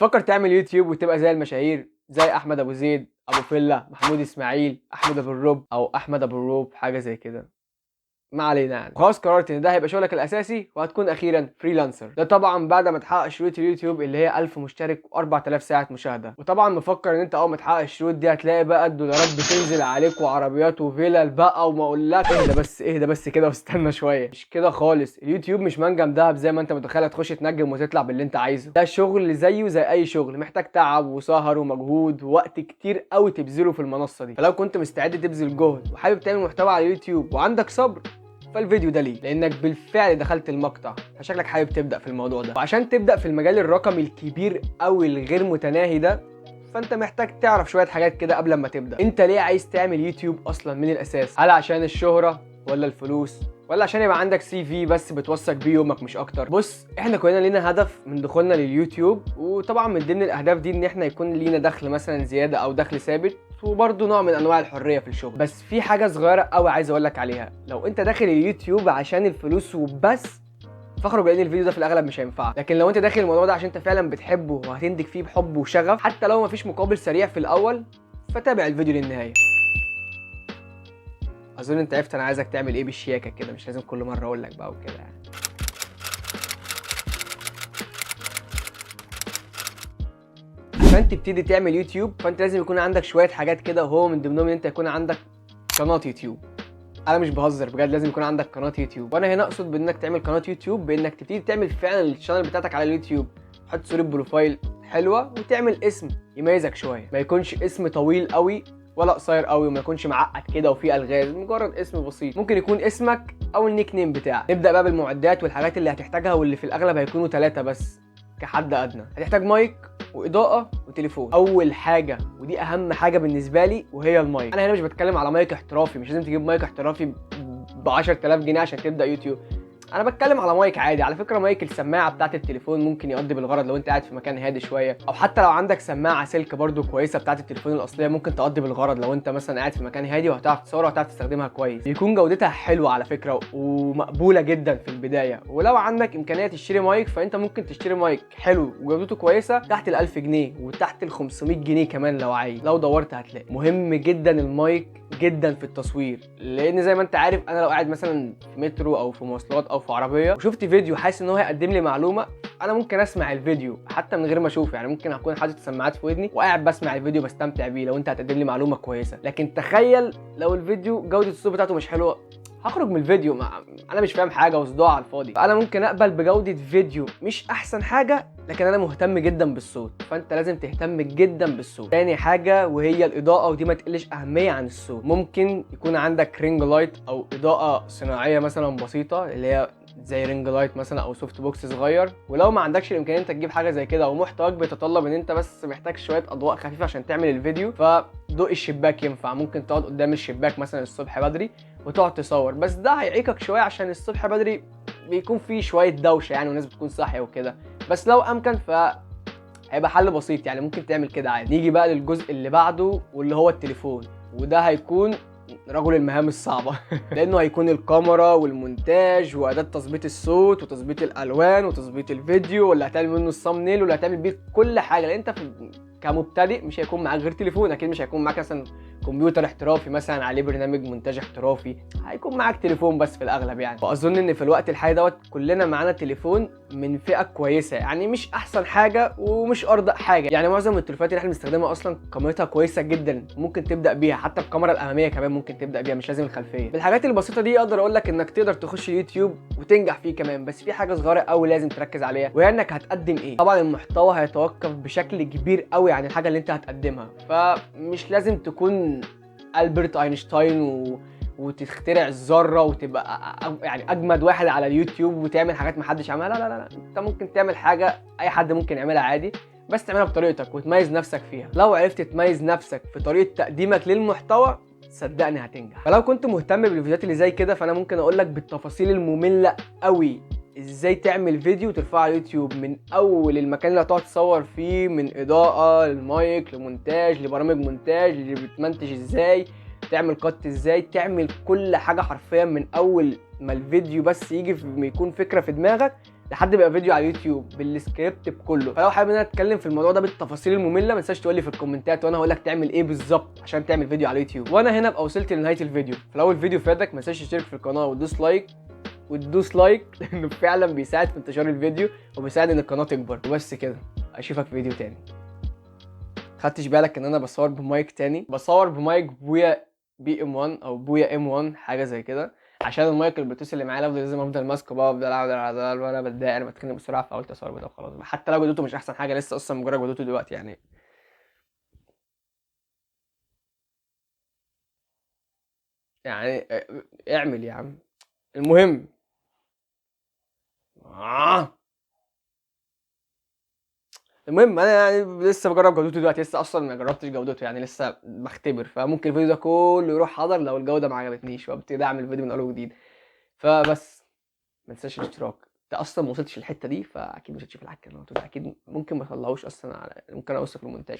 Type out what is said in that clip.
فكر تعمل يوتيوب وتبقى زي المشاهير، زي احمد ابو زيد، ابو فيلا، محمود اسماعيل، احمد ابو الرب او احمد ابو الروب، حاجه زي كده. ما علينا يعني. خلاص قررت ان ده هيبقى شغلك الاساسي وهتكون اخيرا فريلانسر. ده طبعا بعد ما تحقق شروط اليوتيوب اللي هي 1000 مشترك و4000 ساعه مشاهده. وطبعا مفكر ان انت اول ما تحقق الشروط دي هتلاقي بقى الدولارات بتنزل عليك وعربيات وفيلل بقى، وما اقولكش اهدى بس كده واستنى شويه. مش كده خالص، اليوتيوب مش منجم دهب زي ما انت متخيل هتخش تنجم وتطلع باللي انت عايزه. ده شغل زيه زي اي شغل، محتاج تعب وسهر ومجهود ووقت كتير قوي تبذله في المنصه دي. فلو كنت مستعد تبذل جهد وحابب تعمل محتوى على اليوتيوب وعندك صبر، فالفيديو ده ليه؟ لانك بالفعل دخلت المقطع، فشكلك حابب تبدا في الموضوع ده. وعشان تبدا في المجال الرقمي الكبير قوي الغير متناهي ده، فانت محتاج تعرف شويه حاجات كده قبل ما تبدا. انت ليه عايز تعمل يوتيوب اصلا من الاساس؟ هل عشان الشهره ولا الفلوس ولا عشان يبقى عندك سي في بس بتوثق بيه يومك مش اكتر؟ بص، احنا كلنا لينا هدف من دخولنا لليوتيوب، وطبعا من ضمن الاهداف دي ان احنا يكون لينا دخل مثلا زياده او دخل ثابت، وبرضه نوع من انواع الحريه في الشغل. بس في حاجه صغيره قوي عايز اقول لك عليها، لو انت داخل اليوتيوب عشان الفلوس وبس فاخرج، لان الفيديو ده في الاغلب مش هينفعك. لكن لو انت داخل الموضوع ده عشان انت فعلا بتحبه وهتندك فيه بحب وشغف، حتى لو مفيش مقابل سريع في الاول، فتابع الفيديو للنهايه. اظن انت عرفت انا عايزك تعمل ايه بالشياكه كده، مش لازم كل مره اقول لك بقى وكده يعني. عشان تبتدي تعمل يوتيوب فانت لازم يكون عندك شويه حاجات كده، وهو من ضمنهم ان انت يكون عندك قناه يوتيوب. انا مش بهزر بجد، لازم يكون عندك قناه يوتيوب. وانا هنا اقصد بانك تعمل قناه يوتيوب بانك تبتدي تعمل فعلا الشانل بتاعتك على اليوتيوب، تحط صوره بروفايل حلوه وتعمل اسم يميزك شويه، ما يكونش اسم طويل قوي ولا قصير قوي، وما يكونش معقد كده وفيه الغاز، مجرد اسم بسيط ممكن يكون اسمك او النيك نيم بتاعك. نبدا بقى بالمعدات والحاجات اللي هتحتاجها، واللي في الاغلب هيكونوا 3 بس كحد ادنى. هتحتاج مايك واضاءه وتليفون. اول حاجه ودي اهم حاجه بالنسبه لي وهي المايك. انا هنا مش بتكلم على مايك احترافي، مش لازم تجيب مايك احترافي ب 10000 جنيه عشان تبدا يوتيوب. انا بتكلم على مايك عادي. على فكره مايك السماعه بتاعه التليفون ممكن يقضي بالغرض لو انت قاعد في مكان هادي شويه، او حتى لو عندك سماعه سلك برده كويسه بتاعه التليفون الاصليه ممكن تقضي بالغرض لو انت مثلا قاعد في مكان هادي وهتعرف تصور وهتعرف تستخدمها كويس. يكون جودتها حلوه على فكره ومقبوله جدا في البدايه. ولو عندك امكانيه تشتري مايك فانت ممكن تشتري مايك حلو وجودته كويسه تحت ال 1000 جنيه وتحت ال 500 جنيه كمان لو عايز. لو دورت هتلاقي. مهم جدا المايك جدا في التصوير، لان زي ما انت عارف انا لو قاعد مثلا في مترو او في مواصلات او في عربيه وشفت فيديو حاسس ان هو هيقدم لي معلومه، انا ممكن اسمع الفيديو حتى من غير ما اشوف. يعني ممكن اكون حاطط سماعات في ودني وقاعد بسمع الفيديو بستمتع بيه لو انت هتقدم لي معلومه كويسه. لكن تخيل لو الفيديو جوده الصوت بتاعته مش حلوه، هخرج من الفيديو انا مش فاهم حاجه وصداع على الفاضي. فانا ممكن اقبل بجوده فيديو مش احسن حاجه، لكن انا مهتم جدا بالصوت، فانت لازم تهتم جدا بالصوت. تاني حاجه وهي الاضاءه، ودي ما تقلش اهميه عن الصوت. ممكن يكون عندك رينج لايت او اضاءه صناعيه مثلا بسيطه، اللي هي زي رينج لايت مثلا او سوفت بوكس صغير. ولو ما عندكش الامكانيه انت تجيب حاجه زي كده ومحتواك بيتطلب ان انت بس محتاج شويه اضواء خفيفه عشان تعمل الفيديو، فضوء الشباك ينفع. ممكن تقعد قدام الشباك مثلا الصبح بدري وتقعد تصور، بس ده هيعيقك شويه عشان الصبح بدري بيكون فيه شويه دوشه يعني والناس بتكون صاحيه وكده. بس لو امكن هيبقى حل بسيط يعني، ممكن تعمل كده عادي. نيجي بقى للجزء اللي بعده واللي هو التليفون، وده هيكون رجل المهام الصعبة لأنه هيكون الكاميرا والمونتاج وأداة تظبيط الصوت وتظبيط الألوان وتظبيط الفيديو، واللي هتعمل منه الثامنيل واللي هتعمل بيه كل حاجة. لأن أنت كمبتدئ مش هيكون معاك غير تليفون، أكيد مش هيكون معاك مثلا كمبيوتر احترافي مثلا عليه برنامج مونتاج احترافي، هيكون معاك تليفون بس في الأغلب يعني. وأظن إن في الوقت الحالي دوت كلنا معانا تليفون من فئة كويسة، يعني مش أحسن حاجة ومش أرضى حاجة. يعني معظم التليفونات اللي احنا بنستخدمها أصلا كاميرتها كويسة جدا، ممكن تبدأ بيها. حتى الكاميرا الأمامية كمان ممكن تبدأ بيها، مش لازم الخلفية. بالحاجات البسيطة دي أقدر أقول لك إنك تقدر تخش يوتيوب وتنجح فيه كمان. بس في حاجة صغيرة قوي لازم تركز عليها، وهي إنك هتقدم إيه. طبعا المحتوى هيتوقف بشكل كبير قوي عن الحاجة اللي أنت هتقدمها، فمش لازم تكون ألبرت أينشتاين وتخترع الذره وتبقى يعني اجمد واحد على اليوتيوب وتعمل حاجات محدش عملها. لا، انت ممكن تعمل حاجه اي حد ممكن يعملها عادي، بس تعملها بطريقتك وتميز نفسك فيها. لو عرفت تميز نفسك في طريقه تقديمك للمحتوى صدقني هتنجح. فلو كنت مهتم بالفيديوهات اللي زي كده فانا ممكن اقول لك بالتفاصيل الممله قوي ازاي تعمل فيديو وترفعه على اليوتيوب، من اول المكان اللي هتقعد تصور فيه، من اضاءه للمايك لمونتاج لبرامج مونتاج اللي بتمنتج ازاي، تعمل كات ازاي، تعمل كل حاجه حرفيا من اول ما الفيديو بس يجي يكون فكره في دماغك لحد بقى فيديو على اليوتيوب بالسكريبت بكله. فلو حابب ان انا اتكلم في الموضوع ده بالتفاصيل الممله ما تنساش تقول لي في الكومنتات، وانا هقول لك تعمل ايه بالظبط عشان تعمل فيديو على اليوتيوب. وانا هنا ابقى وصلت لنهايه الفيديو. فلو الفيديو فادك ما تنساش تشترك في القناه وتدوس لايك لانه فعلا بيساعد في انتشار الفيديو وبيساعد ان القناه تكبر. وبس كده، اشوفك في فيديو تاني. خدتش بالك ان انا بصور بمايك تاني؟ بصور بمايك بويا BM1 او بويا M1 حاجه زي كده، عشان المايك البلوتوث اللي معايا لازم افضل ماسكه بقى، افضل اقعد وانا بتضايق، انا بتكلم بسرعه، فقلت اصور بده وخلاص. حتى لو جودته مش احسن حاجه لسه، اصلا مجرد جودته دلوقتي يعني اعمل يا عم. المهم آه. المهم انا يعني لسه بجرب جودته دلوقتي، لسه اصلا ما جربتش جودته، يعني لسه بختبر. فممكن الفيديو ده كله يروح حضر لو الجوده ما عجبتنيش، وابتدي اعمل فيديو من اول وجديد. فبس ما تنساش الاشتراك. انت اصلا ما وصلتش الحته دي فاكيد مش هتشوف الحاجه اللي اكيد ممكن ما اطلعوش اصلا، على ممكن اوصف المونتاج.